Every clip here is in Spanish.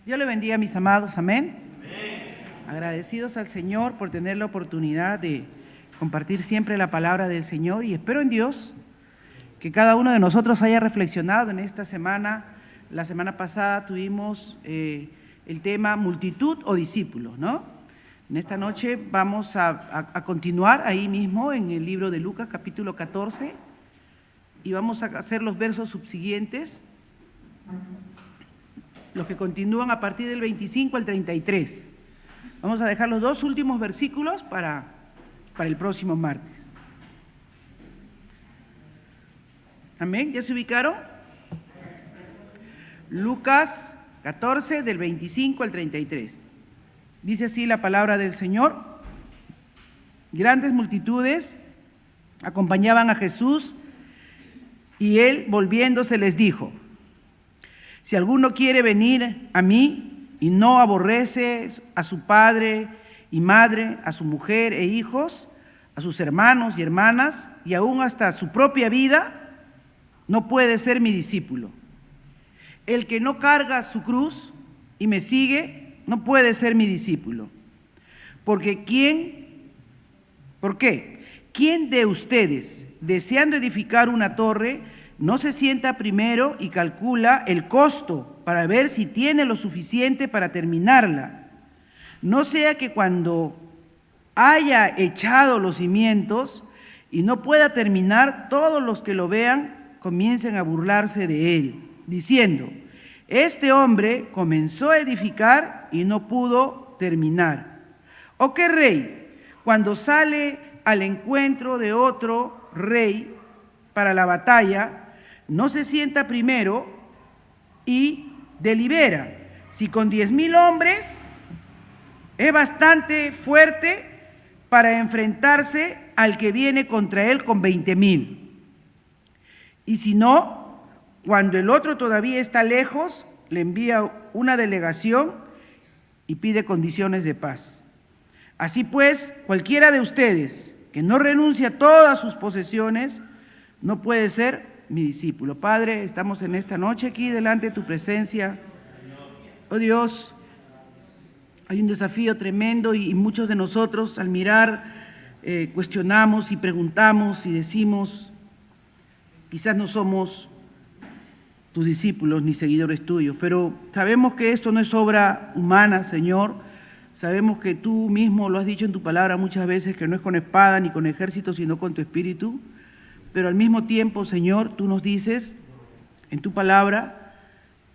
Dios le bendiga, mis amados, amén. Agradecidos al Señor por tener la oportunidad de compartir siempre la palabra del Señor, y espero en Dios que cada uno de nosotros haya reflexionado en esta semana. La semana pasada tuvimos el tema multitud o discípulos, ¿no? En esta noche vamos a continuar ahí mismo en el libro de Lucas, capítulo 14, y vamos a hacer los versos subsiguientes, los que continúan a partir del 25 al 33. Vamos a dejar los dos últimos versículos para el próximo martes. Amén, ¿ya se ubicaron? Lucas 14, del 25 al 33. Dice así la palabra del Señor: grandes multitudes acompañaban a Jesús, y él, volviéndose, les dijo: si alguno quiere venir a mí y no aborrece a su padre y madre, a su mujer e hijos, a sus hermanos y hermanas, y aún hasta su propia vida, no puede ser mi discípulo. El que no carga su cruz y me sigue, no puede ser mi discípulo. ¿Por qué? ¿Quién de ustedes, deseando edificar una torre, no se sienta primero y calcula el costo para ver si tiene lo suficiente para terminarla? No sea que cuando haya echado los cimientos y no pueda terminar, todos los que lo vean comiencen a burlarse de él, diciendo: este hombre comenzó a edificar y no pudo terminar. ¿O qué rey, cuando sale al encuentro de otro rey para la batalla, no se sienta primero y delibera si con 10,000 hombres es bastante fuerte para enfrentarse al que viene contra él con 20,000? Y si no, cuando el otro todavía está lejos, le envía una delegación y pide condiciones de paz. Así pues, cualquiera de ustedes que no renuncie a todas sus posesiones no puede ser mi discípulo. Padre, estamos en esta noche aquí delante de tu presencia. Oh Dios, hay un desafío tremendo, y muchos de nosotros al mirar cuestionamos y preguntamos y decimos: quizás no somos tus discípulos ni seguidores tuyos, pero sabemos que esto no es obra humana, Señor. Sabemos que tú mismo lo has dicho en tu palabra muchas veces, que no es con espada ni con ejército, sino con tu espíritu. Pero al mismo tiempo, Señor, tú nos dices en tu palabra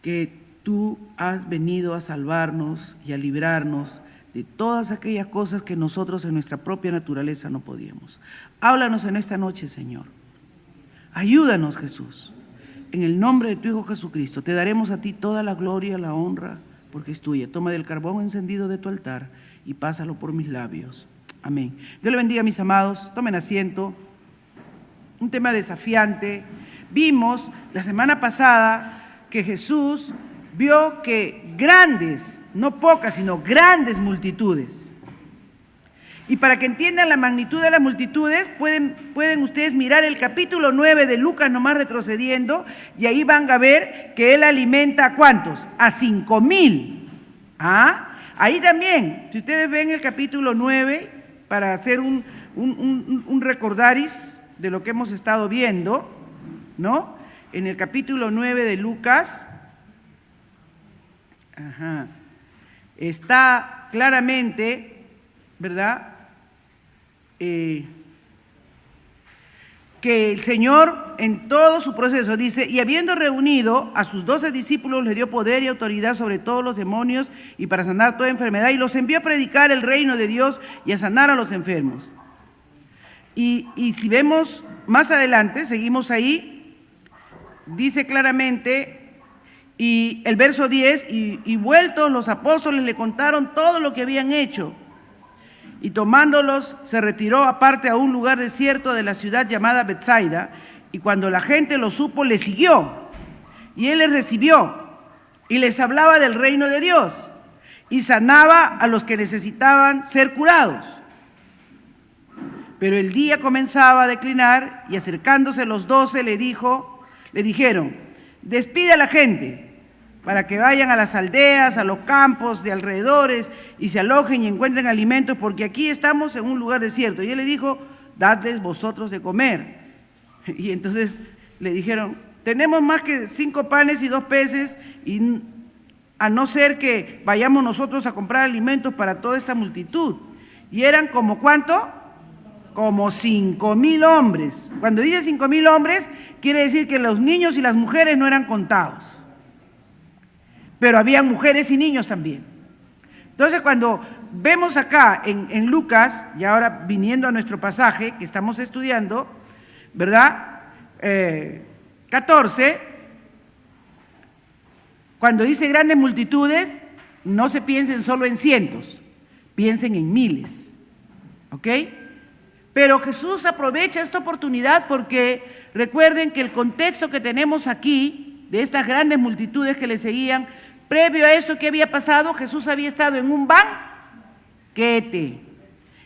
que tú has venido a salvarnos y a librarnos de todas aquellas cosas que nosotros en nuestra propia naturaleza no podíamos. Háblanos en esta noche, Señor. Ayúdanos, Jesús. En el nombre de tu Hijo Jesucristo, te daremos a ti toda la gloria, la honra, porque es tuya. Toma del carbón encendido de tu altar y pásalo por mis labios. Amén. Dios le bendiga, mis amados. Tomen asiento. Un tema desafiante. Vimos la semana pasada que Jesús vio que grandes, no pocas, sino grandes multitudes. Y para que entiendan la magnitud de las multitudes, pueden ustedes mirar el capítulo 9 de Lucas, nomás retrocediendo, y ahí van a ver que él alimenta ¿a cuántos? A 5,000. Ahí también, si ustedes ven el capítulo 9, para hacer un recordaris de lo que hemos estado viendo, ¿no? En el capítulo 9 de Lucas, está claramente, ¿verdad?, que el Señor en todo su proceso dice: y habiendo reunido a sus 12 discípulos, les dio poder y autoridad sobre todos los demonios y para sanar toda enfermedad, y los envió a predicar el reino de Dios y a sanar a los enfermos. Y si vemos más adelante, seguimos ahí, dice claramente, y el verso 10, y vueltos los apóstoles le contaron todo lo que habían hecho. Y tomándolos, se retiró aparte a un lugar desierto de la ciudad llamada Betsaida, y cuando la gente lo supo, le siguió. Y él les recibió, y les hablaba del reino de Dios, y sanaba a los que necesitaban ser curados. Pero el día comenzaba a declinar, y acercándose los 12 le dijeron: despide a la gente, para que vayan a las aldeas, a los campos de alrededores y se alojen y encuentren alimentos, porque aquí estamos en un lugar desierto. Y él le dijo, dadles vosotros de comer. Y entonces le dijeron, tenemos más que 5 panes y 2 peces, y a no ser que vayamos nosotros a comprar alimentos para toda esta multitud. Y eran como ¿cuánto? Como 5.000 hombres. Cuando dice 5.000 hombres, quiere decir que los niños y las mujeres no eran contados. Pero había mujeres y niños también. Entonces, cuando vemos acá en Lucas, y ahora viniendo a nuestro pasaje que estamos estudiando, ¿verdad? 14, cuando dice grandes multitudes, no se piensen solo en cientos, piensen en miles, ¿ok? Pero Jesús aprovecha esta oportunidad porque recuerden que el contexto que tenemos aquí, de estas grandes multitudes que le seguían, previo a esto que había pasado, Jesús había estado en un banquete.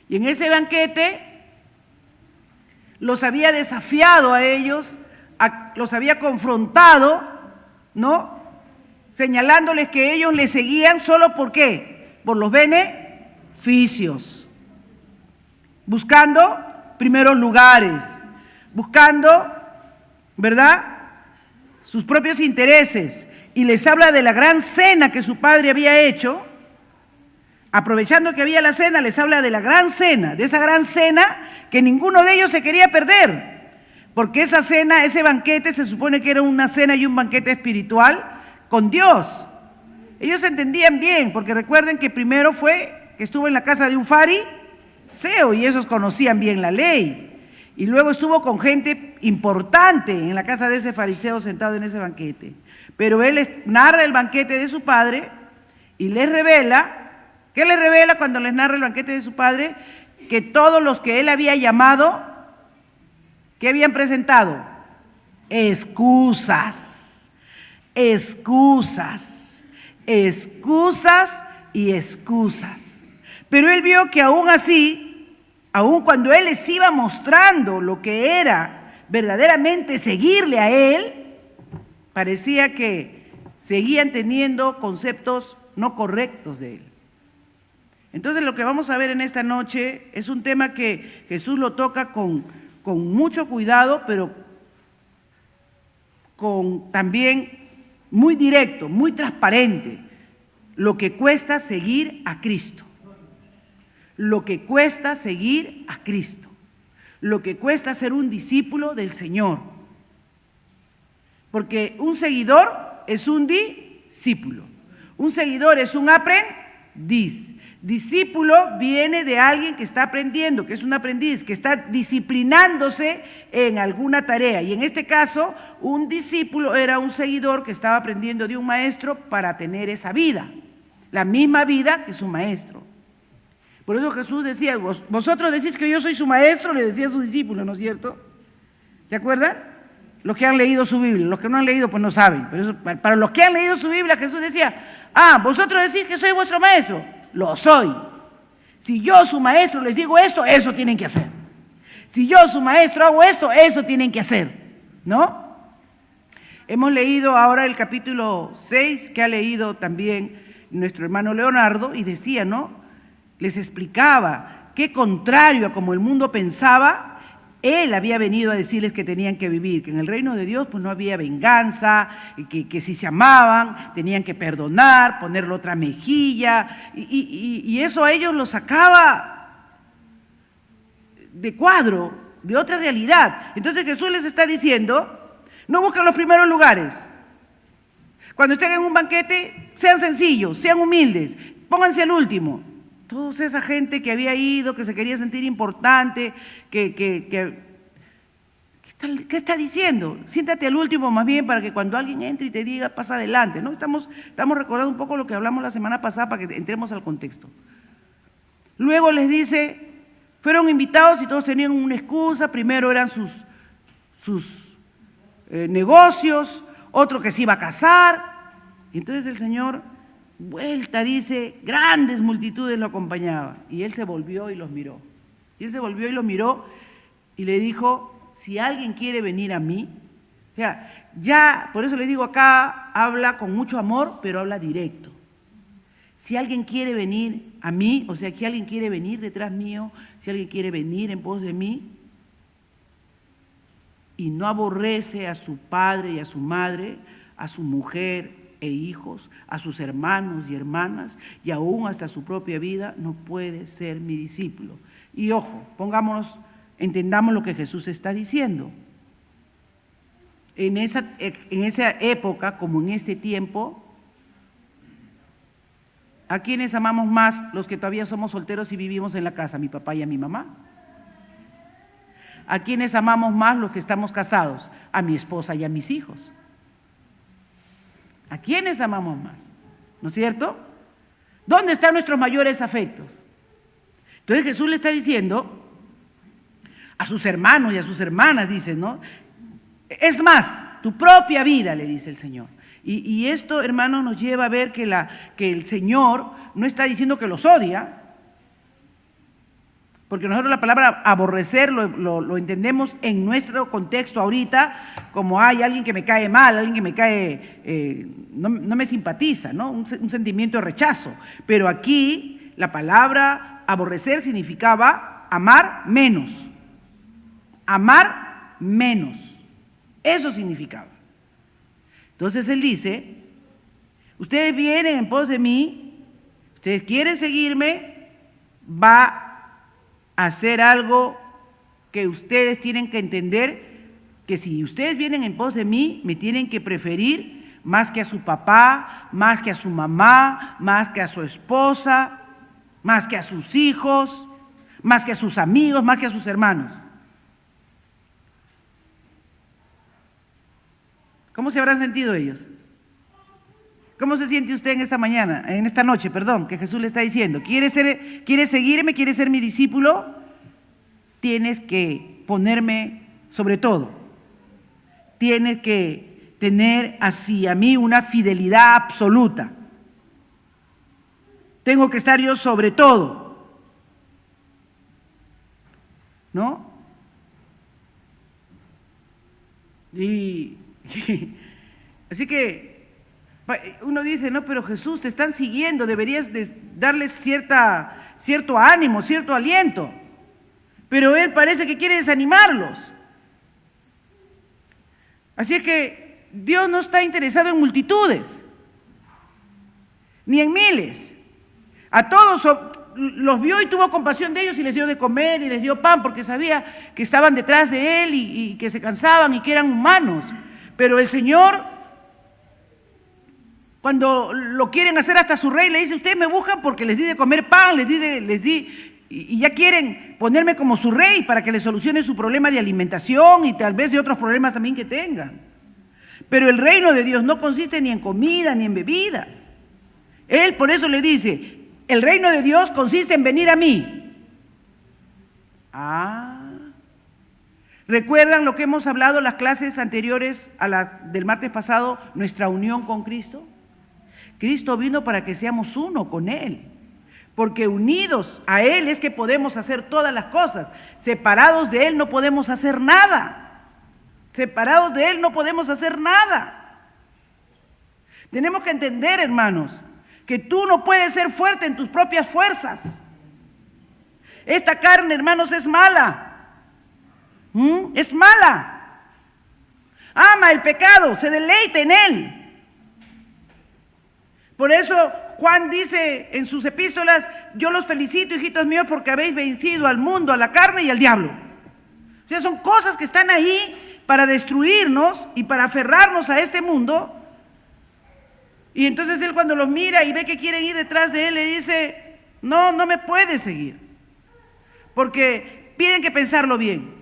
Y en ese banquete los había desafiado a ellos, los había confrontado, ¿no? Señalándoles que ellos le seguían solo ¿por qué? Por los beneficios. Buscando primeros lugares, buscando, ¿verdad?, sus propios intereses. Y les habla de la gran cena que su padre había hecho. Aprovechando que había la cena, les habla de la gran cena, de esa gran cena que ninguno de ellos se quería perder. Porque esa cena, ese banquete, se supone que era una cena y un banquete espiritual con Dios. Ellos se entendían bien, porque recuerden que primero fue que estuvo en la casa de un fariseo y esos conocían bien la ley. Y luego estuvo con gente importante en la casa de ese fariseo sentado en ese banquete. Pero él les narra el banquete de su padre y les revela, ¿qué les revela cuando les narra el banquete de su padre? Que todos los que él había llamado, ¿qué habían presentado? Excusas, excusas, excusas y excusas. Pero él vio que aún así, aún cuando él les iba mostrando lo que era verdaderamente seguirle a él, parecía que seguían teniendo conceptos no correctos de él. Entonces lo que vamos a ver en esta noche es un tema que Jesús lo toca con mucho cuidado, pero con también muy directo, muy transparente, lo que cuesta seguir a Cristo. Lo que cuesta seguir a Cristo. Lo que cuesta ser un discípulo del Señor. Porque un seguidor es un discípulo. Un seguidor es un aprendiz. Discípulo viene de alguien que está aprendiendo, que es un aprendiz, que está disciplinándose en alguna tarea. Y en este caso, un discípulo era un seguidor que estaba aprendiendo de un maestro para tener esa vida, la misma vida que su maestro. Por eso Jesús decía, vosotros decís que yo soy su maestro, le decía a sus discípulos, ¿no es cierto? ¿Se acuerdan? Los que han leído su Biblia, los que no han leído pues no saben, pero eso, para los que han leído su Biblia Jesús decía, vosotros decís que soy vuestro maestro, lo soy. Si yo su maestro les digo esto, eso tienen que hacer. Si yo su maestro hago esto, eso tienen que hacer, ¿no? Hemos leído ahora el capítulo 6 que ha leído también nuestro hermano Leonardo y decía, ¿no? Les explicaba que contrario a como el mundo pensaba, él había venido a decirles que tenían que vivir, que en el reino de Dios pues no había venganza, que si se amaban tenían que perdonar, ponerle otra mejilla, y eso a ellos los sacaba de cuadro, de otra realidad. Entonces Jesús les está diciendo, no busquen los primeros lugares. Cuando estén en un banquete, sean sencillos, sean humildes, pónganse al último. Toda esa gente que había ido, que se quería sentir importante, ¿qué está diciendo? Siéntate al último más bien para que cuando alguien entre y te diga, pasa adelante, ¿no? Estamos recordando un poco lo que hablamos la semana pasada para que entremos al contexto. Luego les dice, fueron invitados y todos tenían una excusa, primero eran sus negocios, otro que se iba a casar, y entonces el Señor vuelta, dice, grandes multitudes lo acompañaban. Y él se volvió y los miró. Y él se volvió y los miró y le dijo, si alguien quiere venir a mí, o sea, ya, por eso les digo acá, habla con mucho amor, pero habla directo. Si alguien quiere venir a mí, o sea, que alguien quiere venir detrás mío, si alguien quiere venir en pos de mí, y no aborrece a su padre y a su madre, a su mujer e hijos, a sus hermanos y hermanas, y aún hasta su propia vida, no puede ser mi discípulo. Y ojo, entendamos lo que Jesús está diciendo. En esa época, como en este tiempo, ¿a quiénes amamos más los que todavía somos solteros y vivimos en la casa? ¿A mi papá y a mi mamá? ¿A quiénes amamos más los que estamos casados? A mi esposa y a mis hijos. ¿A quiénes amamos más? ¿No es cierto? ¿Dónde están nuestros mayores afectos? Entonces Jesús le está diciendo a sus hermanos y a sus hermanas, dice, ¿no? Es más, tu propia vida, le dice el Señor. Y esto, hermanos, nos lleva a ver que el Señor no está diciendo que los odia, porque nosotros la palabra aborrecer lo entendemos en nuestro contexto ahorita como hay alguien que me cae mal, alguien que me cae, no me simpatiza, ¿no? Un sentimiento de rechazo. Pero aquí la palabra aborrecer significaba amar menos. Amar menos. Eso significaba. Entonces Él dice, ustedes vienen en pos de mí, ustedes quieren seguirme, va a hacer algo que ustedes tienen que entender, que si ustedes vienen en pos de mí, me tienen que preferir más que a su papá, más que a su mamá, más que a su esposa, más que a sus hijos, más que a sus amigos, más que a sus hermanos. ¿Cómo se habrán sentido ellos? ¿Cómo se siente usted en esta noche, que Jesús le está diciendo? ¿Quieres seguirme? ¿Quieres ser mi discípulo? Tienes que ponerme sobre todo. Tienes que tener hacia mí una fidelidad absoluta. Tengo que estar yo sobre todo. ¿No? Así que uno dice, no, pero Jesús, te están siguiendo, deberías darles cierto ánimo, cierto aliento. Pero Él parece que quiere desanimarlos. Así es que Dios no está interesado en multitudes, ni en miles. A todos los vio y tuvo compasión de ellos y les dio de comer y les dio pan porque sabía que estaban detrás de Él y que se cansaban y que eran humanos. Pero el Señor, cuando lo quieren hacer hasta su rey, le dice, ustedes me buscan porque les di de comer pan, les di, y ya quieren ponerme como su rey para que les solucione su problema de alimentación y tal vez de otros problemas también que tengan. Pero el reino de Dios no consiste ni en comida ni en bebidas. Él por eso le dice, el reino de Dios consiste en venir a mí. ¿Recuerdan lo que hemos hablado en las clases anteriores a la del martes pasado, nuestra unión con Cristo? Cristo vino para que seamos uno con Él, porque unidos a Él es que podemos hacer todas las cosas. Separados de Él no podemos hacer nada. Separados de Él no podemos hacer nada. Tenemos que entender, hermanos, que tú no puedes ser fuerte en tus propias fuerzas. Esta carne, hermanos, es mala. Es mala. Ama el pecado, se deleita en él. Por eso Juan dice en sus epístolas, yo los felicito, hijitos míos, porque habéis vencido al mundo, a la carne y al diablo. O sea, son cosas que están ahí para destruirnos y para aferrarnos a este mundo. Y entonces él, cuando los mira y ve que quieren ir detrás de él, le dice, no me puedes seguir, porque tienen que pensarlo bien.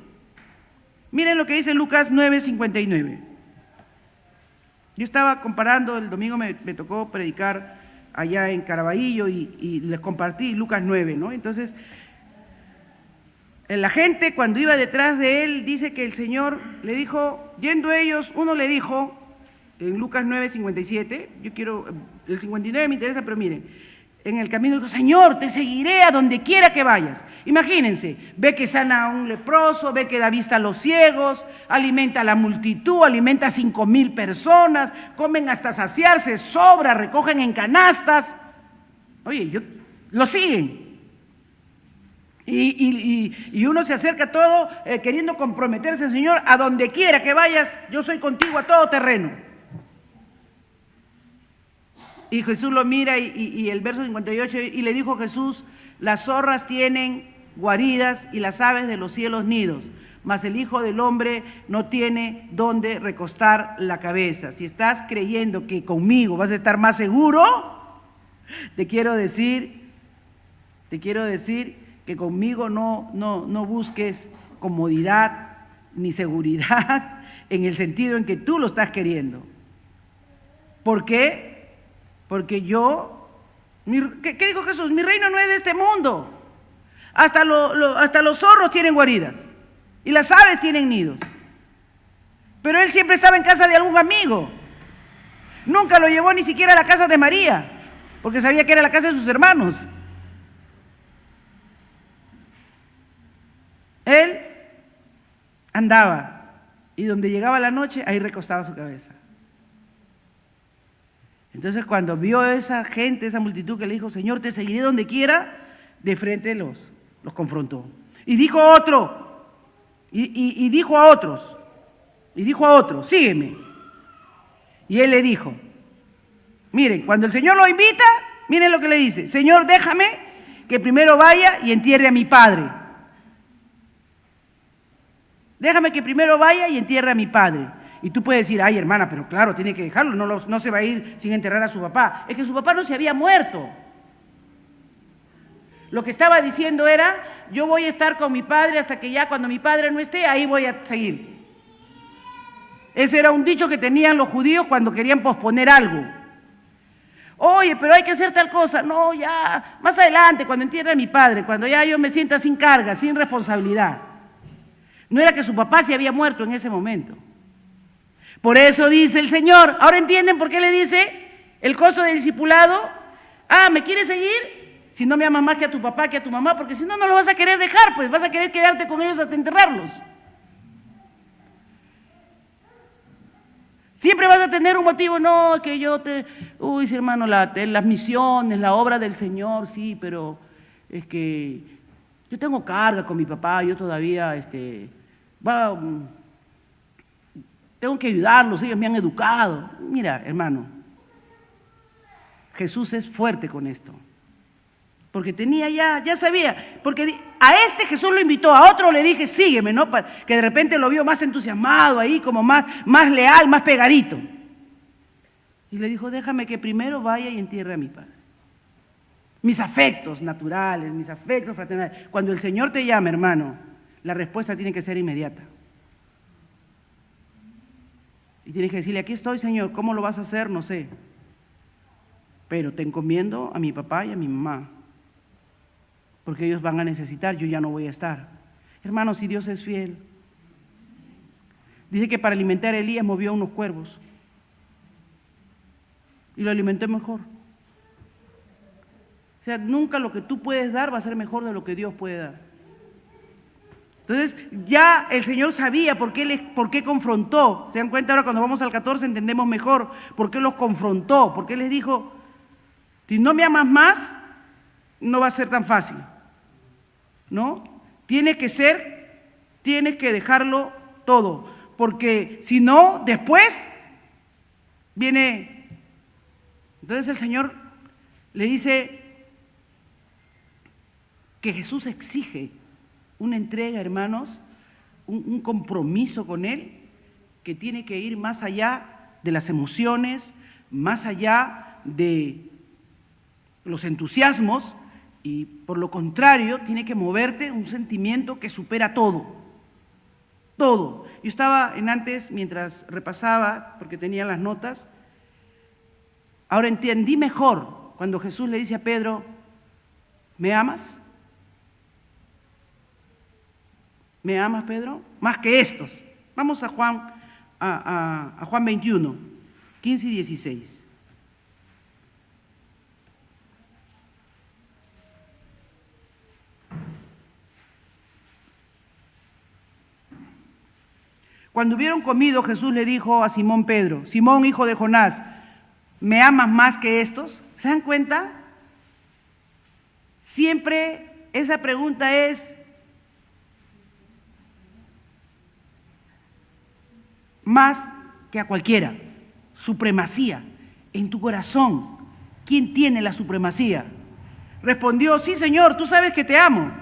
Miren lo que dice Lucas 9:59. Yo estaba comparando, el domingo me tocó predicar allá en Caraballo y les compartí Lucas 9, ¿no? Entonces, la gente cuando iba detrás de él, dice que el Señor le dijo, yendo ellos, uno le dijo, en Lucas 9:57, el 59 me interesa, pero miren, en el camino dijo, Señor, te seguiré a donde quiera que vayas. Imagínense, ve que sana a un leproso, ve que da vista a los ciegos, alimenta a la multitud, alimenta a 5,000 personas, comen hasta saciarse, sobra, recogen en canastas. Oye, lo siguen. Y uno se acerca a todo queriendo comprometerse, Señor, a donde quiera que vayas, yo soy contigo a todo terreno. Y Jesús lo mira y el verso 58, y le dijo Jesús, las zorras tienen guaridas y las aves de los cielos nidos, mas el Hijo del Hombre no tiene dónde recostar la cabeza. Si estás creyendo que conmigo vas a estar más seguro, te quiero decir que conmigo no busques comodidad ni seguridad en el sentido en que tú lo estás queriendo. ¿Por qué? Porque ¿qué dijo Jesús? Mi reino no es de este mundo. Hasta los zorros tienen guaridas y las aves tienen nidos. Pero él siempre estaba en casa de algún amigo. Nunca lo llevó ni siquiera a la casa de María, porque sabía que era la casa de sus hermanos. Él andaba y donde llegaba la noche, ahí recostaba su cabeza. Entonces cuando vio a esa gente, esa multitud que le dijo, Señor, te seguiré donde quiera, de frente los confrontó. Y dijo a otro, y dijo a otros, sígueme. Y él le dijo, miren, cuando el Señor lo invita, miren lo que le dice, Señor, déjame que primero vaya y entierre a mi padre. Déjame que primero vaya y entierre a mi padre. Y tú puedes decir, ay hermana, pero claro, tiene que dejarlo, no se va a ir sin enterrar a su papá. Es que su papá no se había muerto. Lo que estaba diciendo era, yo voy a estar con mi padre hasta que ya cuando mi padre no esté, ahí voy a seguir. Ese era un dicho que tenían los judíos cuando querían posponer algo. Oye, pero hay que hacer tal cosa. No, ya, más adelante, cuando entierre a mi padre, cuando ya yo me sienta sin carga, sin responsabilidad. No era que su papá se había muerto en ese momento. Por eso dice el Señor, ¿ahora entienden por qué le dice el costo del discipulado? Ah, ¿me quieres seguir? Si no me amas más que a tu papá, que a tu mamá, porque si no, no lo vas a querer dejar, pues vas a querer quedarte con ellos hasta enterrarlos. Siempre vas a tener un motivo, no, que yo uy, sí, hermano, las misiones, la obra del Señor, sí, pero es que yo tengo carga con mi papá, yo todavía, tengo que ayudarlos, ellos me han educado. Mira, hermano, Jesús es fuerte con esto. Porque ya sabía, porque a este Jesús lo invitó, a otro le dije, sígueme, ¿no? Que de repente lo vio más entusiasmado ahí, como más leal, más pegadito. Y le dijo, déjame que primero vaya y entierre a mi padre. Mis afectos naturales, mis afectos fraternales. Cuando el Señor te llama, hermano, la respuesta tiene que ser inmediata. Y tienes que decirle, aquí estoy, Señor, ¿cómo lo vas a hacer? No sé. Pero te encomiendo a mi papá y a mi mamá, porque ellos van a necesitar, yo ya no voy a estar. Hermanos, si Dios es fiel. Dice que para alimentar a Elías movió a unos cuervos y lo alimentó mejor. O sea, nunca lo que tú puedes dar va a ser mejor de lo que Dios puede dar. Entonces, ya el Señor sabía por qué confrontó. ¿Se dan cuenta? Ahora cuando vamos al 14 entendemos mejor por qué los confrontó, por qué les dijo, si no me amas más, no va a ser tan fácil, ¿no? Tienes que dejarlo todo, porque si no, después viene. Entonces el Señor le dice que Jesús exige una entrega, hermanos, un compromiso con Él que tiene que ir más allá de las emociones, más allá de los entusiasmos, y por lo contrario tiene que moverte un sentimiento que supera todo, todo. Yo estaba antes, mientras repasaba, porque tenía las notas, ahora entendí mejor cuando Jesús le dice a Pedro, ¿me amas? ¿Me amas, Pedro? Más que estos. Vamos a Juan 21, 15 y 16. Cuando hubieron comido, Jesús le dijo a Simón Pedro: Simón, hijo de Jonás, ¿me amas más que estos? ¿Se dan cuenta? Siempre esa pregunta es más que a cualquiera. Supremacía en tu corazón. ¿Quién tiene la supremacía? Respondió: sí, Señor, tú sabes que te amo.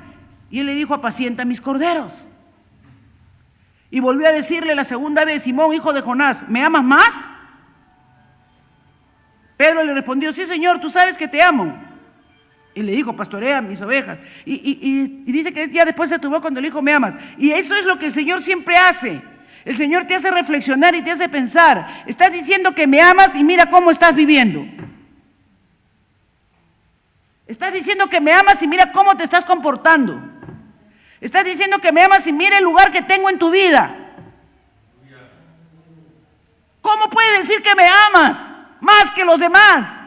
Y él le dijo: apacienta mis corderos. Y volvió a decirle la segunda vez: Simón, hijo de Jonás, ¿me amas más? Pedro le respondió: sí, Señor, tú sabes que te amo. Y le dijo: pastorea mis ovejas. Y dice que ya después se tuvo cuando le dijo: me amas. Y eso es lo que el Señor siempre hace. El Señor te hace reflexionar y te hace pensar. Estás diciendo que me amas y mira cómo estás viviendo. Estás diciendo que me amas y mira cómo te estás comportando. Estás diciendo que me amas y mira el lugar que tengo en tu vida. ¿Cómo puedes decir que me amas más que los demás?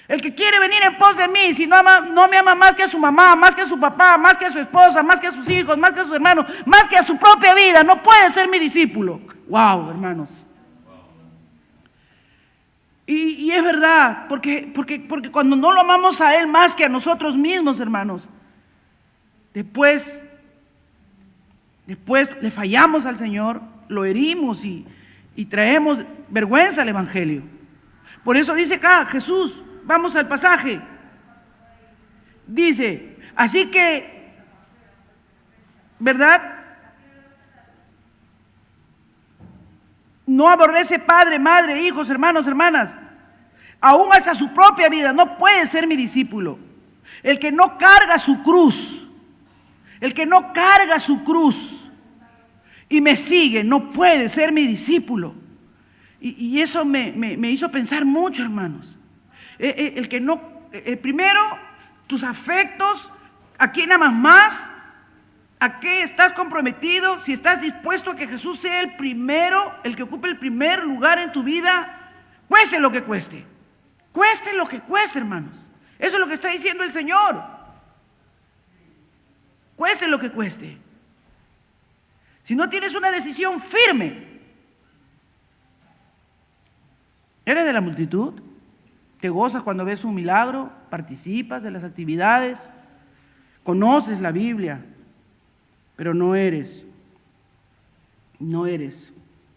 El que quiere venir en pos de mí, si no me ama más que a su mamá, más que a su papá, más que a su esposa, más que a sus hijos, más que a sus hermanos, más que a su propia vida, no puede ser mi discípulo. ¡Wow, hermanos! Y es verdad, porque cuando no lo amamos a Él más que a nosotros mismos, hermanos, después le fallamos al Señor, lo herimos y traemos vergüenza al Evangelio. Por eso dice acá Jesús, vamos al pasaje, dice: así que, ¿verdad? No aborrece padre, madre, hijos, hermanos, hermanas, aún hasta su propia vida, no puede ser mi discípulo. El que no carga su cruz, y me sigue, no puede ser mi discípulo. Y eso me hizo pensar mucho, hermanos. Primero, tus afectos, ¿a quién amas más? ¿A qué estás comprometido? Si estás dispuesto a que Jesús sea el primero, el que ocupe el primer lugar en tu vida, cueste lo que cueste. Cueste lo que cueste, hermanos. Eso es lo que está diciendo el Señor. Cueste lo que cueste. Si no tienes una decisión firme, ¿eres de la multitud? ¿Te gozas cuando ves un milagro? ¿Participas de las actividades? ¿Conoces la Biblia? Pero no eres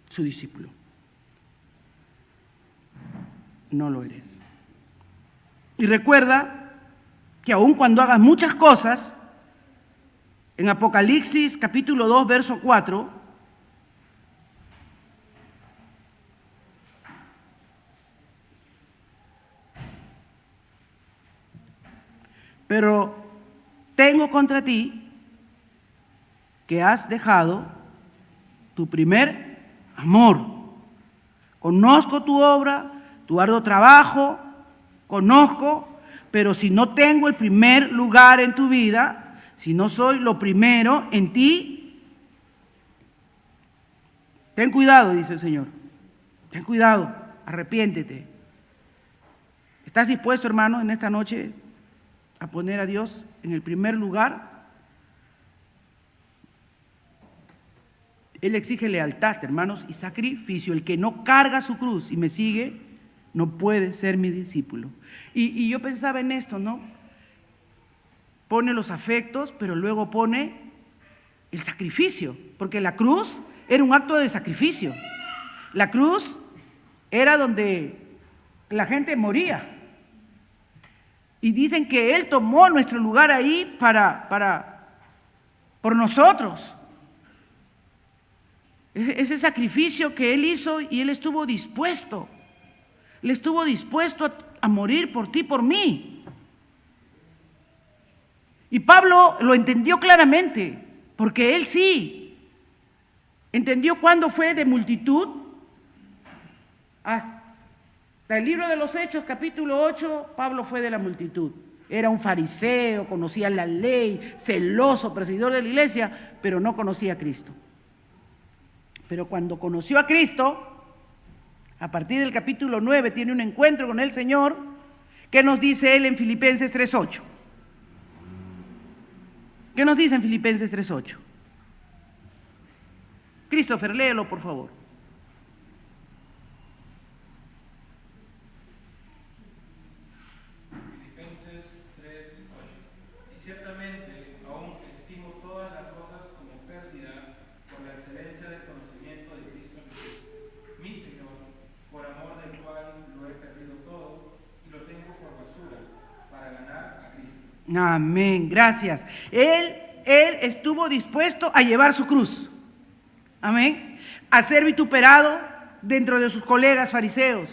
su discípulo. No lo eres. Y recuerda que aun cuando hagas muchas cosas, en Apocalipsis capítulo 2, verso 4, pero tengo contra ti que has dejado tu primer amor. Conozco tu obra, tu arduo trabajo, pero si no tengo el primer lugar en tu vida, si no soy lo primero en ti, ten cuidado, dice el Señor. Ten cuidado, arrepiéntete. ¿Estás dispuesto, hermano, en esta noche a poner a Dios en el primer lugar? Él exige lealtad, hermanos, y sacrificio. El que no carga su cruz y me sigue, no puede ser mi discípulo. Y yo pensaba en esto, ¿no? Pone los afectos, pero luego pone el sacrificio, porque la cruz era un acto de sacrificio. La cruz era donde la gente moría. Y dicen que Él tomó nuestro lugar ahí por nosotros. Ese sacrificio que Él hizo, y Él estuvo dispuesto. Él estuvo dispuesto a morir por ti, por mí. Y Pablo lo entendió claramente, porque él sí entendió cuándo fue de multitud. Hasta el libro de los Hechos, capítulo 8, Pablo fue de la multitud. Era un fariseo, conocía la ley, celoso, perseguidor de la iglesia, pero no conocía a Cristo. Pero cuando conoció a Cristo, a partir del capítulo 9, tiene un encuentro con el Señor. ¿Qué nos dice él en Filipenses 3:8? ¿Qué nos dice en Filipenses 3:8? Christopher, léelo, por favor. Filipenses 3:8. Y ciertamente aún estimo todas las cosas como pérdida por la excelencia del conocimiento de Cristo Jesús, mi Señor, por amor del cual lo he perdido todo y lo tengo por basura para ganar a Cristo. Amén, gracias. Él estuvo dispuesto a llevar su cruz. Amén. A ser vituperado dentro de sus colegas fariseos,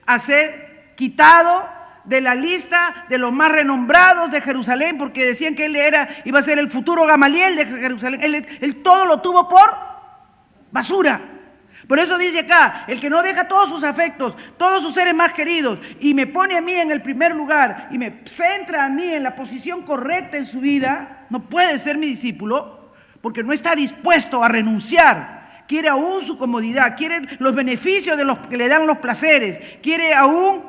a ser quitado de la lista de los más renombrados de Jerusalén, porque decían que él iba a ser el futuro Gamaliel de Jerusalén. Él todo lo tuvo por basura. Por eso dice acá, el que no deja todos sus afectos, todos sus seres más queridos, y me pone a mí en el primer lugar, y me centra a mí en la posición correcta en su vida, no puede ser mi discípulo, porque no está dispuesto a renunciar. Quiere aún su comodidad, quiere los beneficios de los que le dan los placeres, quiere aún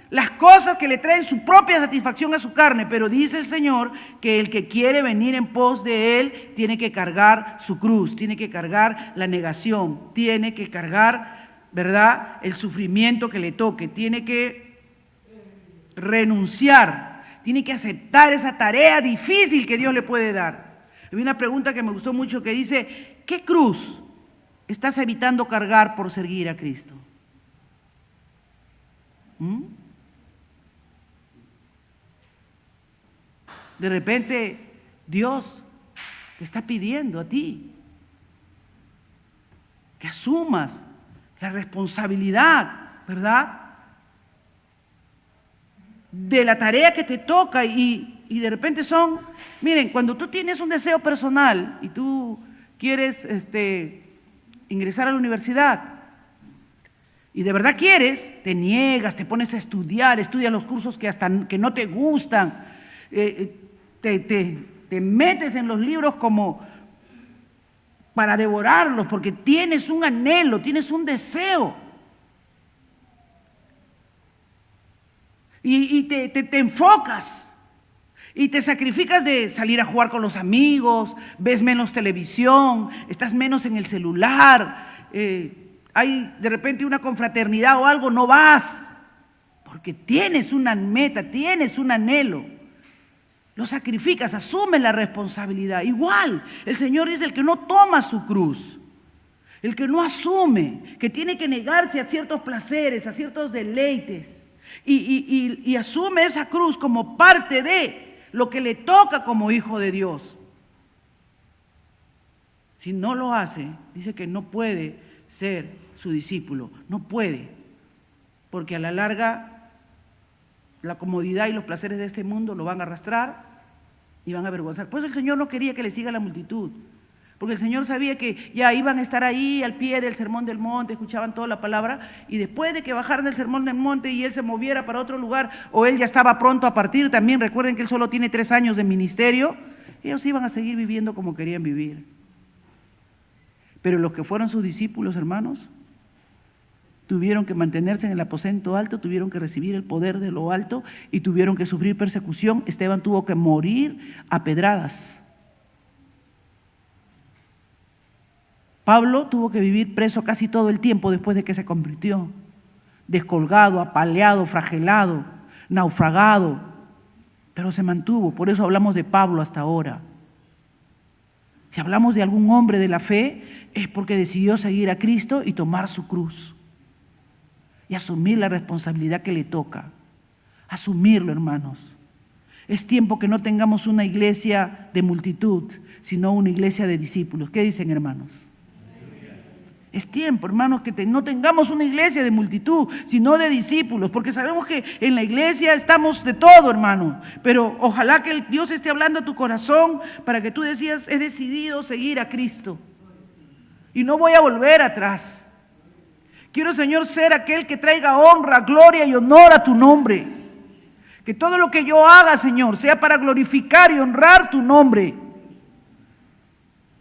las cosas que le traen su propia satisfacción a su carne. Pero dice el Señor que el que quiere venir en pos de Él tiene que cargar su cruz, tiene que cargar la negación, tiene que cargar, ¿verdad?, el sufrimiento que le toque, tiene que renunciar, tiene que aceptar esa tarea difícil que Dios le puede dar. Hay una pregunta que me gustó mucho que dice, ¿qué cruz estás evitando cargar por seguir a Cristo? De repente Dios te está pidiendo a ti que asumas la responsabilidad, ¿verdad?, de la tarea que te toca y de repente miren, cuando tú tienes un deseo personal y tú quieres ingresar a la universidad y de verdad quieres, te niegas, te pones a estudiar, estudias los cursos que no te gustan, te metes en los libros como para devorarlos porque tienes un anhelo, tienes un deseo. Y te enfocas y te sacrificas de salir a jugar con los amigos, ves menos televisión, estás menos en el celular, hay de repente una confraternidad o algo, no vas, porque tienes una meta, tienes un anhelo. Lo sacrificas, asumes la responsabilidad. Igual, el Señor dice, el que no toma su cruz, el que no asume, que tiene que negarse a ciertos placeres, a ciertos deleites, y asume esa cruz como parte de lo que le toca como hijo de Dios. Si no lo hace, dice que no puede ser su discípulo, no puede, porque a la larga la comodidad y los placeres de este mundo lo van a arrastrar y van a avergonzar. Por eso el Señor no quería que le siga la multitud, porque el Señor sabía que ya iban a estar ahí al pie del sermón del monte, escuchaban toda la palabra, y después de que bajaran del sermón del monte y Él se moviera para otro lugar, o Él ya estaba pronto a partir, también recuerden que Él solo tiene 3 años de ministerio, ellos iban a seguir viviendo como querían vivir. Pero los que fueron sus discípulos, hermanos, tuvieron que mantenerse en el aposento alto, tuvieron que recibir el poder de lo alto y tuvieron que sufrir persecución. Esteban tuvo que morir a pedradas. Pablo tuvo que vivir preso casi todo el tiempo después de que se convirtió, descolgado, apaleado, flagelado, naufragado, pero se mantuvo. Por eso hablamos de Pablo hasta ahora. Si hablamos de algún hombre de la fe, es porque decidió seguir a Cristo y tomar su cruz y asumir la responsabilidad que le toca. Asumirlo, hermanos. Es tiempo que no tengamos una iglesia de multitud, sino una iglesia de discípulos. ¿Qué dicen, hermanos? Es tiempo, hermanos, que no tengamos una iglesia de multitud, sino de discípulos, porque sabemos que en la iglesia estamos de todo, hermano, pero ojalá que Dios esté hablando a tu corazón para que tú decías, he decidido seguir a Cristo y no voy a volver atrás. Quiero, Señor, ser aquel que traiga honra, gloria y honor a tu nombre. Que todo lo que yo haga, Señor, sea para glorificar y honrar tu nombre.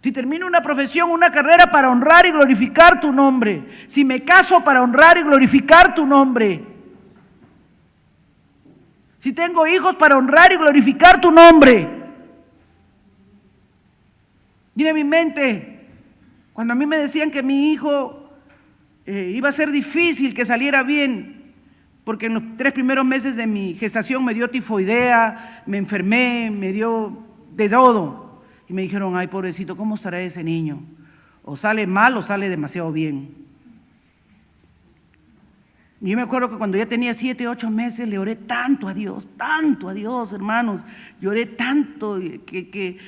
Si termino una profesión, una carrera, para honrar y glorificar tu nombre. Si me caso, para honrar y glorificar tu nombre. Si tengo hijos, para honrar y glorificar tu nombre. Viene a mi mente Cuando a mí me decían que mi hijo iba a ser difícil que saliera bien, porque en los 3 primeros meses de mi gestación me dio tifoidea, me enfermé, me dio de todo. Y me dijeron, ay, pobrecito, ¿cómo estará ese niño? O sale mal o sale demasiado bien. Y yo me acuerdo que cuando ya tenía 7, 8 meses le oré tanto a Dios, hermanos. Lloré tanto que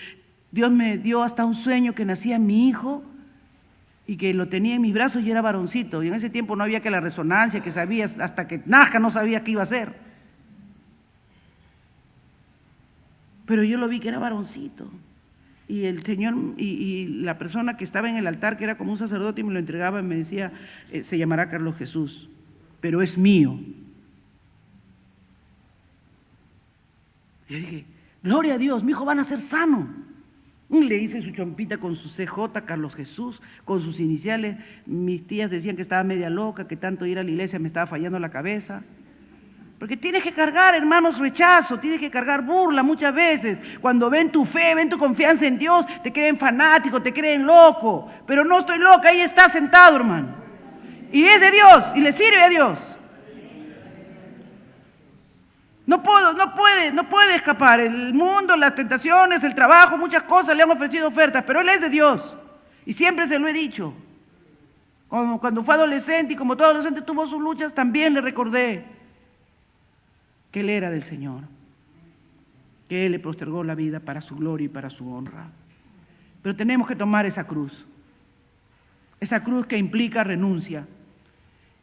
Dios me dio hasta un sueño que nacía mi hijo y que lo tenía en mis brazos y era varoncito. Y en ese tiempo no había que la resonancia, que sabías, hasta que nazca no sabía qué iba a ser. Pero yo lo vi que era varoncito. Y el Señor, y la persona que estaba en el altar, que era como un sacerdote, y me lo entregaba y me decía, se llamará Carlos Jesús, pero es mío. Y yo dije, gloria a Dios, mi hijo va a nacer sano. Le hice su chompita con su CJ, Carlos Jesús, con sus iniciales. Mis tías decían que estaba media loca, que tanto ir a la iglesia me estaba fallando la cabeza. Porque tienes que cargar, hermanos, rechazo, tienes que cargar burla muchas veces. Cuando ven tu fe, ven tu confianza en Dios, te creen fanático, te creen loco. Pero no estoy loca, ahí está sentado, hermano. Y es de Dios, y le sirve a Dios. No puede escapar. El mundo, las tentaciones, el trabajo, muchas cosas le han ofrecido ofertas, pero Él es de Dios. Y siempre se lo he dicho. Cuando fue adolescente y como todo adolescente tuvo sus luchas, también le recordé que Él era del Señor, que Él le postergó la vida para su gloria y para su honra. Pero tenemos que tomar esa cruz que implica renuncia,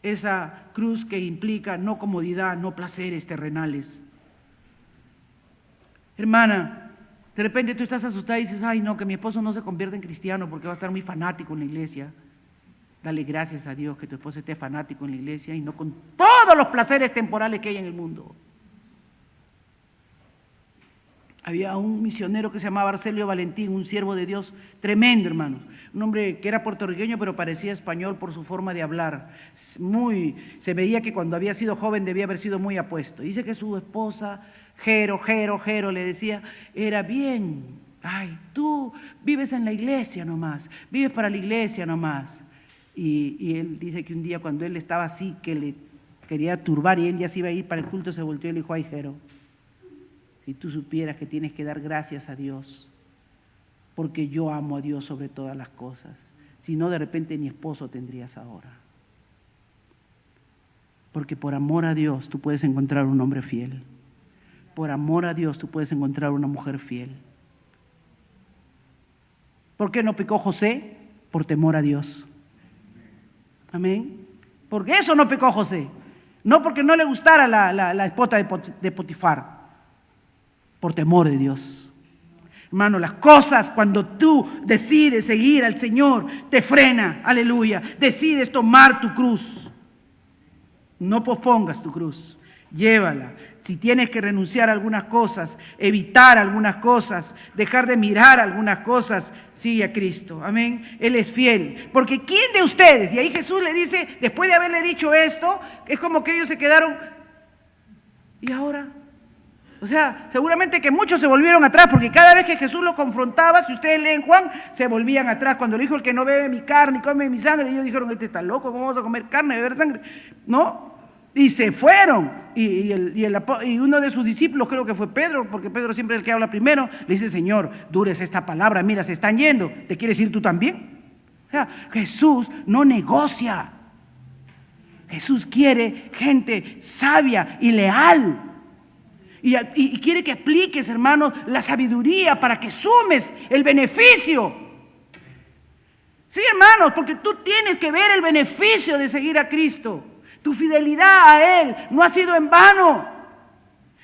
esa cruz que implica no comodidad, no placeres terrenales. Hermana, de repente tú estás asustada y dices, ay no, que mi esposo no se convierta en cristiano porque va a estar muy fanático en la iglesia. Dale gracias a Dios que tu esposo esté fanático en la iglesia y no con todos los placeres temporales que hay en el mundo. Había un misionero que se llamaba Arcelio Valentín, un siervo de Dios tremendo, hermanos. Un hombre que era puertorriqueño pero parecía español por su forma de hablar. Se veía que cuando había sido joven debía haber sido muy apuesto. Dice que su esposa, Jero, le decía, era bien. Ay, tú vives en la iglesia nomás, vives para la iglesia nomás. Y él dice que un día cuando él estaba así, que le quería turbar y él ya se iba a ir para el culto, se volteó y le dijo, ay, Jero, si tú supieras que tienes que dar gracias a Dios, porque yo amo a Dios sobre todas las cosas. Si no, de repente ni esposo tendrías ahora. Porque por amor a Dios tú puedes encontrar un hombre fiel. Por amor a Dios tú puedes encontrar una mujer fiel. ¿Por qué no pecó José? Por temor a Dios. Amén. Porque eso no pecó José. No porque no le gustara la esposa de Potifar. Por temor de Dios. Hermano, las cosas cuando tú decides seguir al Señor te frena, aleluya. Decides tomar tu cruz. No pospongas tu cruz, llévala. Si tienes que renunciar a algunas cosas, evitar algunas cosas, dejar de mirar algunas cosas, sigue a Cristo. Amén. Él es fiel. Porque ¿quién de ustedes? Y ahí Jesús le dice, después de haberle dicho esto, es como que ellos se quedaron, ¿y ahora? O sea, seguramente que muchos se volvieron atrás, porque cada vez que Jesús los confrontaba, si ustedes leen Juan, se volvían atrás. Cuando le dijo, el que no bebe mi carne y come mi sangre, ellos dijeron, este está loco, ¿cómo vamos a comer carne y beber sangre? ¿No? Y se fueron. Y uno de sus discípulos, creo que fue Pedro, porque Pedro siempre es el que habla primero, le dice, Señor, dures esta palabra, mira, se están yendo, ¿te quieres ir tú también? O sea, Jesús no negocia. Jesús quiere gente sabia y leal. Y quiere que apliques, hermano, la sabiduría para que sumes el beneficio. Sí, hermanos, porque tú tienes que ver el beneficio de seguir a Cristo. Tu fidelidad a Él no ha sido en vano.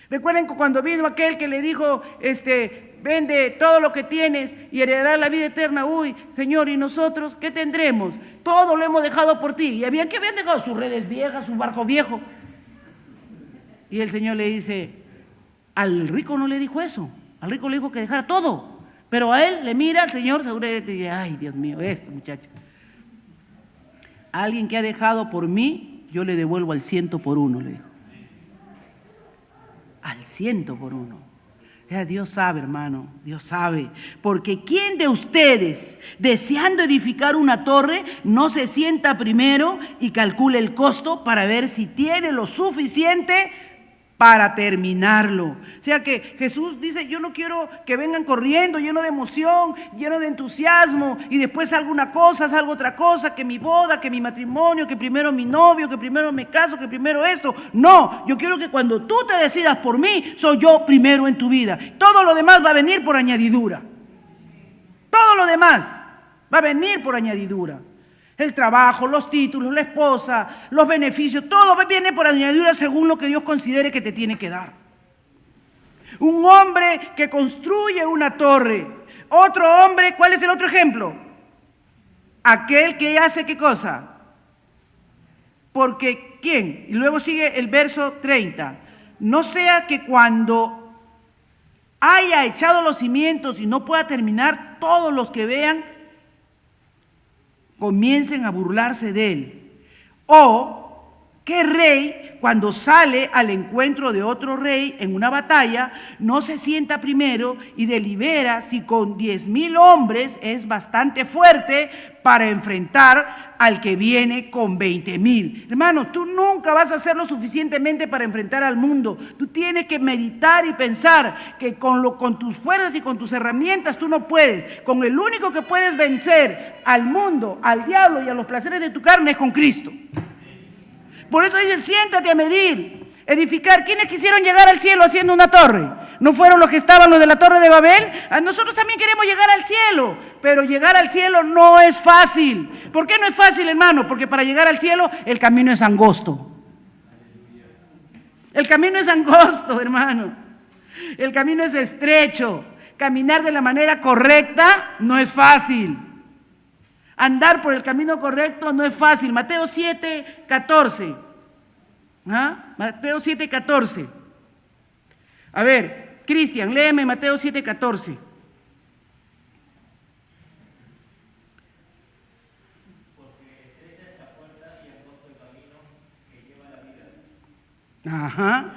Recuerden cuando vino aquel que le dijo, vende todo lo que tienes y heredarás la vida eterna. Uy, Señor, ¿y nosotros qué tendremos? Todo lo hemos dejado por ti. Y habían dejado sus redes viejas, su barco viejo. Y el Señor le dice, al rico no le dijo eso. Al rico le dijo que dejara todo. Pero a él le mira al Señor, seguramente dice, ay, Dios mío, esto, muchacho. A alguien que ha dejado por mí, yo le devuelvo al 100 por 1, le dijo. Al 100 por 1. Dios sabe, hermano, Dios sabe. Porque ¿quién de ustedes, deseando edificar una torre, no se sienta primero y calcule el costo para ver si tiene lo suficiente para terminarlo? O sea que Jesús dice, yo no quiero que vengan corriendo, lleno de emoción, lleno de entusiasmo, y después salga una cosa, salga otra cosa, que mi boda, que mi matrimonio, que primero mi novio, que primero me caso, que primero esto. No, yo quiero que cuando tú te decidas por mí, soy yo primero en tu vida. Todo lo demás va a venir por añadidura. Todo lo demás va a venir por añadidura. El trabajo, los títulos, la esposa, los beneficios, todo viene por añadidura según lo que Dios considere que te tiene que dar. Un hombre que construye una torre. Otro hombre, ¿cuál es el otro ejemplo? Aquel que hace ¿qué cosa? Porque ¿quién? Y luego sigue el verso 30. No sea que cuando haya echado los cimientos y no pueda terminar, todos los que vean comiencen a burlarse de él. O, ¿qué rey, cuando sale al encuentro de otro rey en una batalla, no se sienta primero y delibera si con 10,000 hombres es bastante fuerte para enfrentar al que viene con 20,000? Hermanos, tú nunca vas a hacer lo suficientemente para enfrentar al mundo. Tú tienes que meditar y pensar que con tus fuerzas y con tus herramientas tú no puedes. Con el único que puedes vencer al mundo, al diablo y a los placeres de tu carne es con Cristo. Por eso dice, siéntate a medir, edificar. ¿Quiénes quisieron llegar al cielo haciendo una torre? ¿No fueron los que estaban los de la torre de Babel? Nosotros también queremos llegar al cielo, pero llegar al cielo no es fácil. ¿Por qué no es fácil, hermano? Porque para llegar al cielo el camino es angosto. El camino es angosto, hermano. El camino es estrecho. Caminar de la manera correcta no es fácil. Andar por el camino correcto no es fácil. Mateo 7:14. Mateo 7:14. A ver, Cristian, léeme Mateo 7:14. Ajá.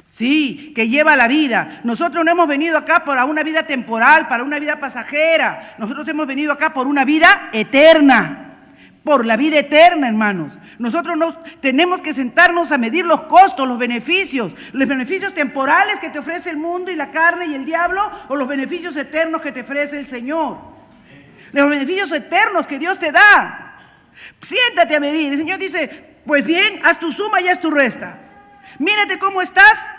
Sí, que lleva la vida. Nosotros no hemos venido acá para una vida temporal, para una vida pasajera. Nosotros hemos venido acá por una vida eterna. Por la vida eterna, hermanos. Nosotros no tenemos que sentarnos a medir los costos, los beneficios temporales que te ofrece el mundo y la carne y el diablo, o los beneficios eternos que te ofrece el Señor. Los beneficios eternos que Dios te da. Siéntate a medir. El Señor dice, pues bien, haz tu suma y haz tu resta. Mírate cómo estás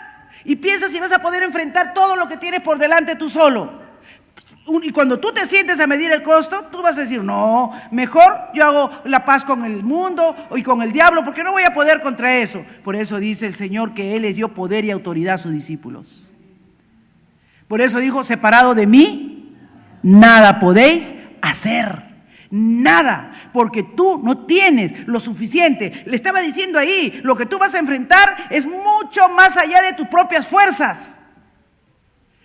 y piensa si vas a poder enfrentar todo lo que tienes por delante tú solo. Y cuando tú te sientes a medir el costo, tú vas a decir, no, mejor yo hago la paz con el mundo y con el diablo, porque no voy a poder contra eso. Por eso dice el Señor que Él les dio poder y autoridad a sus discípulos. Por eso dijo, separado de mí, nada podéis hacer. Nada, porque tú no tienes lo suficiente. Le estaba diciendo ahí, lo que tú vas a enfrentar es mucho más allá de tus propias fuerzas.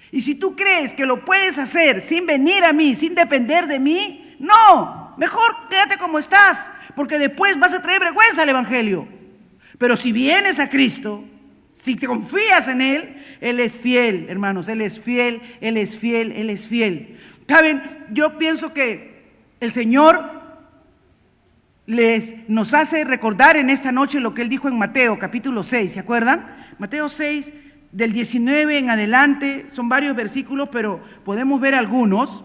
Y si tú crees que lo puedes hacer sin venir a mí, sin depender de mí, no, mejor quédate como estás, porque después vas a traer vergüenza al Evangelio. Pero si vienes a Cristo, si te confías en Él, Él es fiel, hermanos, Él es fiel, Él es fiel, Él es fiel. ¿Saben? Yo pienso que el Señor nos hace recordar en esta noche lo que Él dijo en Mateo capítulo 6, ¿se acuerdan? Mateo 6, del 19 en adelante, son varios versículos, pero podemos ver algunos.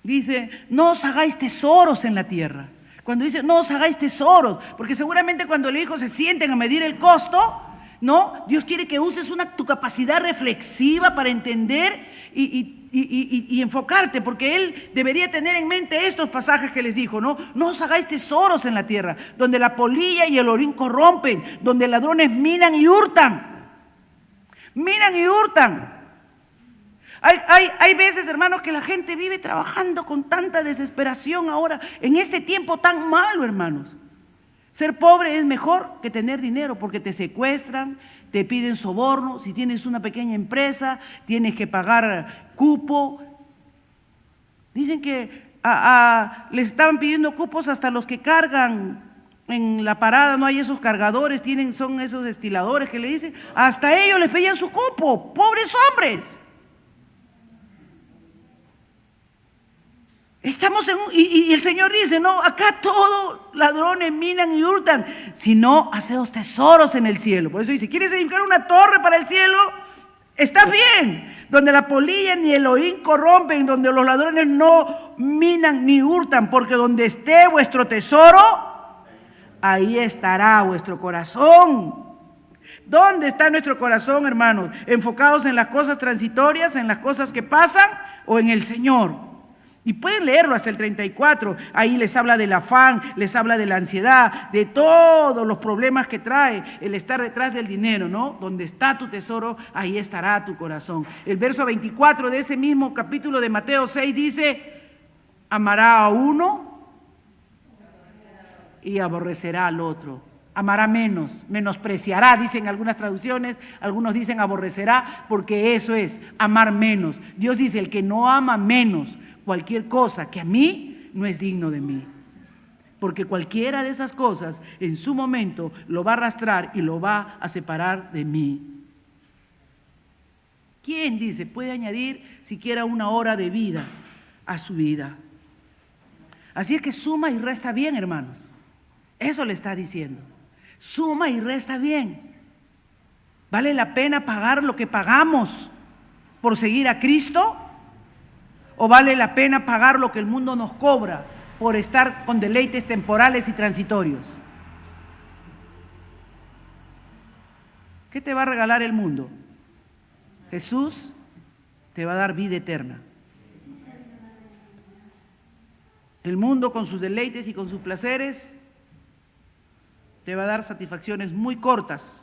Dice, no os hagáis tesoros en la tierra. Cuando dice, no os hagáis tesoros, porque seguramente cuando el hijo se sienten a medir el costo, no, Dios quiere que uses tu capacidad reflexiva para entender y enfocarte, porque Él debería tener en mente estos pasajes que les dijo, ¿no? No os hagáis tesoros en la tierra, donde la polilla y el orín corrompen, donde ladrones minan y hurtan. Minan y hurtan. Hay veces, hermanos, que la gente vive trabajando con tanta desesperación ahora, en este tiempo tan malo, hermanos. Ser pobre es mejor que tener dinero, porque te secuestran, te piden soborno. Si tienes una pequeña empresa, tienes que pagar cupo. Dicen que les estaban pidiendo cupos hasta los que cargan en la parada no hay esos cargadores, son esos destiladores que le dicen, hasta ellos les pedían su cupo, pobres hombres. Estamos y el Señor dice, no, acá todos ladrones minan y hurtan, sino haceos tesoros en el cielo. Por eso dice, ¿quieres edificar una torre para el cielo? Estás bien, donde la polilla ni el ojín corrompen, donde los ladrones no minan ni hurtan, porque donde esté vuestro tesoro, ahí estará vuestro corazón. ¿Dónde está nuestro corazón, hermanos? ¿Enfocados en las cosas transitorias, en las cosas que pasan o en el Señor? Y pueden leerlo hasta el 34, ahí les habla del afán, les habla de la ansiedad, de todos los problemas que trae el estar detrás del dinero, ¿no? Donde está tu tesoro, ahí estará tu corazón. El verso 24 de ese mismo capítulo de Mateo 6 dice, amará a uno y aborrecerá al otro. Amará menos, menospreciará, dicen algunas traducciones, algunos dicen aborrecerá, porque eso es, amar menos. Dios dice, el que no ama menos cualquier cosa que a mí, no es digno de mí. Porque cualquiera de esas cosas en su momento lo va a arrastrar y lo va a separar de mí. ¿Quién, dice, puede añadir siquiera una hora de vida a su vida? Así es que suma y resta bien, hermanos. Eso le está diciendo. Suma y resta bien. ¿Vale la pena pagar lo que pagamos por seguir a Cristo? ¿O vale la pena pagar lo que el mundo nos cobra por estar con deleites temporales y transitorios? ¿Qué te va a regalar el mundo? Jesús te va a dar vida eterna. El mundo con sus deleites y con sus placeres te va a dar satisfacciones muy cortas,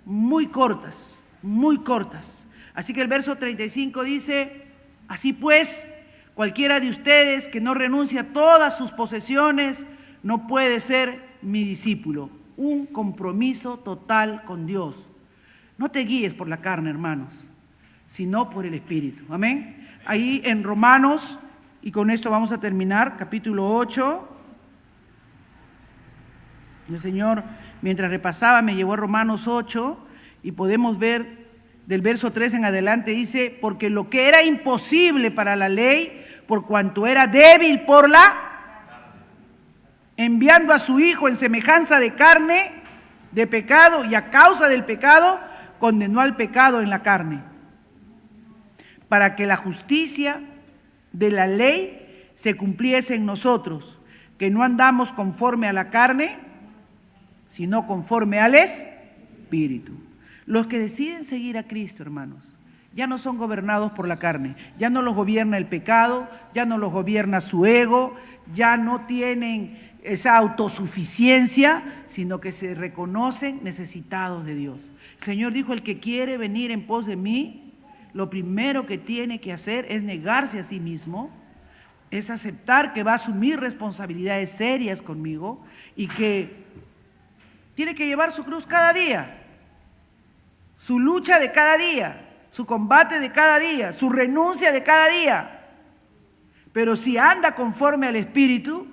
muy cortas, muy cortas. Así que el verso 35 dice, así pues, cualquiera de ustedes que no renuncie a todas sus posesiones no puede ser mi discípulo. Un compromiso total con Dios. No te guíes por la carne, hermanos, sino por el Espíritu. Amén. Ahí en Romanos, y con esto vamos a terminar, capítulo 8. El Señor, mientras repasaba, me llevó a Romanos 8 y podemos ver del verso 3 en adelante, dice, porque lo que era imposible para la ley, por cuanto era débil por la, enviando a su Hijo en semejanza de carne, de pecado, y a causa del pecado, condenó al pecado en la carne, para que la justicia de la ley se cumpliese en nosotros, que no andamos conforme a la carne, sino conforme al Espíritu. Los que deciden seguir a Cristo, hermanos, ya no son gobernados por la carne, ya no los gobierna el pecado, ya no los gobierna su ego, ya no tienen esa autosuficiencia, sino que se reconocen necesitados de Dios. El Señor dijo, el que quiere venir en pos de mí, lo primero que tiene que hacer es negarse a sí mismo, es aceptar que va a asumir responsabilidades serias conmigo y que tiene que llevar su cruz cada día, su lucha de cada día, su combate de cada día, su renuncia de cada día. Pero si anda conforme al Espíritu,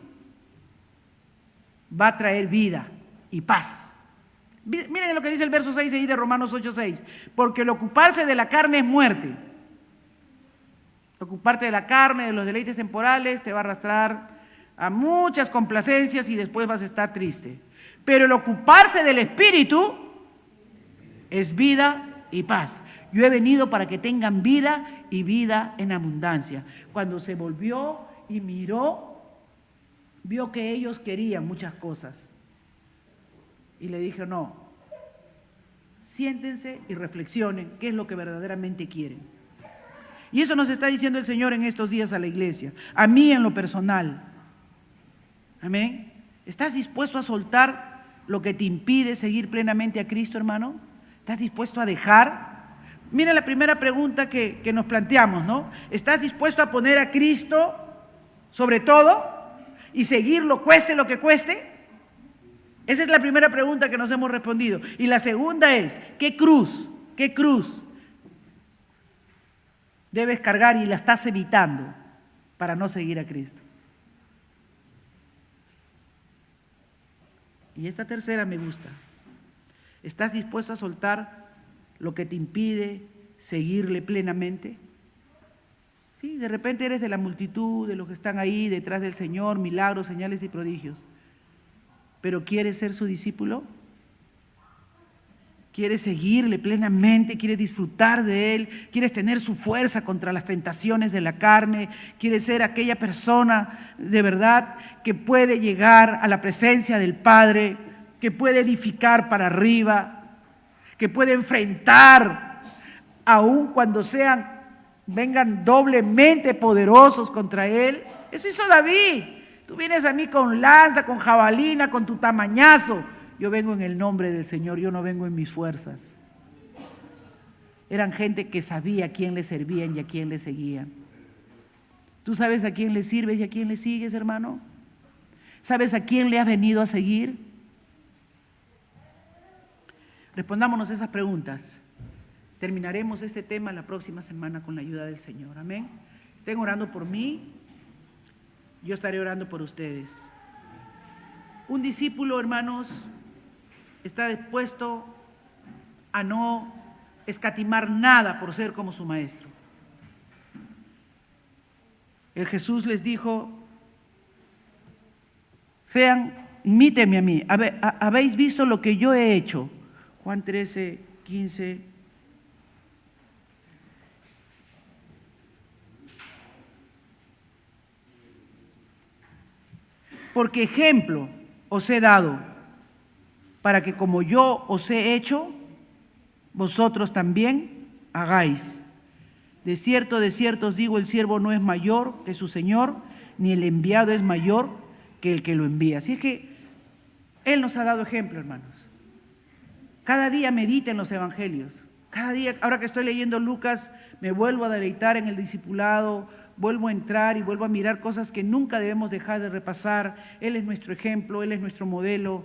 va a traer vida y paz. Miren lo que dice el verso 6 ahí de Romanos 8:6. Porque el ocuparse de la carne es muerte. Ocuparte de la carne, de los deleites temporales, te va a arrastrar a muchas complacencias y después vas a estar triste. Pero el ocuparse del Espíritu es vida y paz. Yo he venido para que tengan vida y vida en abundancia. Cuando se volvió y miró, vio que ellos querían muchas cosas. Y le dijo, no, siéntense y reflexionen qué es lo que verdaderamente quieren. Y eso nos está diciendo el Señor en estos días a la iglesia, a mí en lo personal. Amén. ¿Estás dispuesto a soltar lo que te impide seguir plenamente a Cristo, hermano? ¿Estás dispuesto a dejar? Mira la primera pregunta que nos planteamos, ¿no? ¿Estás dispuesto a poner a Cristo sobre todo y seguirlo cueste lo que cueste? Esa es la primera pregunta que nos hemos respondido. Y la segunda es, ¿qué cruz debes cargar y la estás evitando para no seguir a Cristo? Y esta tercera me gusta. ¿Estás dispuesto a soltar lo que te impide seguirle plenamente? Sí, de repente eres de la multitud, de los que están ahí detrás del Señor, milagros, señales y prodigios. ¿Pero quieres ser su discípulo? ¿Quieres seguirle plenamente? ¿Quieres disfrutar de Él? ¿Quieres tener su fuerza contra las tentaciones de la carne? ¿Quieres ser aquella persona de verdad que puede llegar a la presencia del Padre, que puede edificar para arriba, que puede enfrentar, aun cuando vengan doblemente poderosos contra Él? Eso hizo David. Tú vienes a mí con lanza, con jabalina, con tu tamañazo. Yo vengo en el nombre del Señor, yo no vengo en mis fuerzas. Eran gente que sabía a quién le servían y a quién le seguían. ¿Tú sabes a quién le sirves y a quién le sigues, hermano? ¿Sabes a quién le has venido a seguir? Respondámonos esas preguntas. Terminaremos este tema la próxima semana con la ayuda del Señor. Amén. Estén orando por mí, yo estaré orando por ustedes. Un discípulo, hermanos, está dispuesto a no escatimar nada por ser como su maestro. El Jesús les dijo, imítenme a mí, habéis visto lo que yo he hecho. Juan 13, 15. Porque ejemplo os he dado, para que como yo os he hecho, vosotros también hagáis. De cierto os digo, el siervo no es mayor que su Señor, ni el enviado es mayor que el que lo envía. Así es que Él nos ha dado ejemplo, hermanos. Cada día medita en los evangelios. Cada día, ahora que estoy leyendo Lucas, me vuelvo a deleitar en el discipulado, vuelvo a entrar y vuelvo a mirar cosas que nunca debemos dejar de repasar. Él es nuestro ejemplo, Él es nuestro modelo.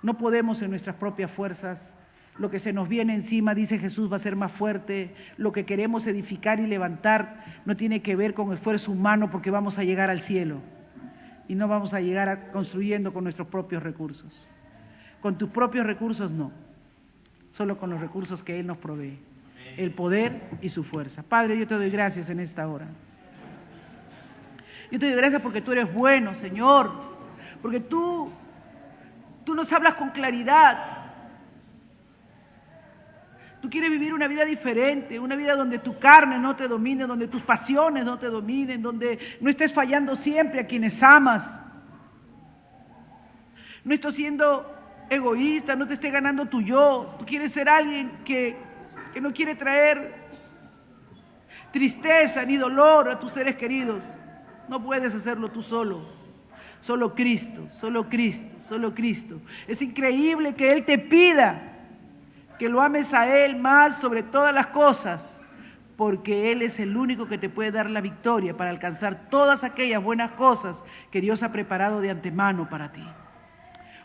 No podemos en nuestras propias fuerzas. Lo que se nos viene encima, dice Jesús, va a ser más fuerte. Lo que queremos edificar y levantar no tiene que ver con esfuerzo humano, porque vamos a llegar al cielo y no vamos a llegar construyendo con nuestros propios recursos. Con tus propios recursos no, solo con los recursos que Él nos provee, el poder y su fuerza. Padre, yo te doy gracias en esta hora. Yo te doy gracias porque tú eres bueno, Señor, porque tú nos hablas con claridad. Tú quieres vivir una vida diferente, una vida donde tu carne no te domine, donde tus pasiones no te dominen, donde no estés fallando siempre a quienes amas. No estés siendo egoísta, no te esté ganando tu yo. Tú quieres ser alguien que no quiere traer tristeza ni dolor a tus seres queridos. No puedes hacerlo tú solo. Solo Cristo, solo Cristo, solo Cristo. Es increíble que Él te pida que lo ames a Él más sobre todas las cosas, porque Él es el único que te puede dar la victoria para alcanzar todas aquellas buenas cosas que Dios ha preparado de antemano para ti.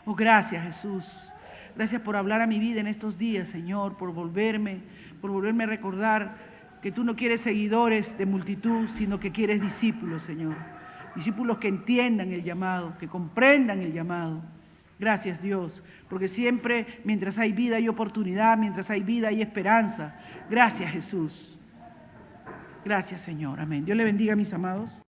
Oh, gracias, Jesús. Gracias por hablar a mi vida en estos días, Señor, por volverme a recordar que tú no quieres seguidores de multitud, sino que quieres discípulos, Señor. Discípulos que entiendan el llamado, que comprendan el llamado. Gracias, Dios, porque siempre mientras hay vida hay oportunidad, mientras hay vida hay esperanza. Gracias, Jesús. Gracias, Señor. Amén. Dios le bendiga, mis amados.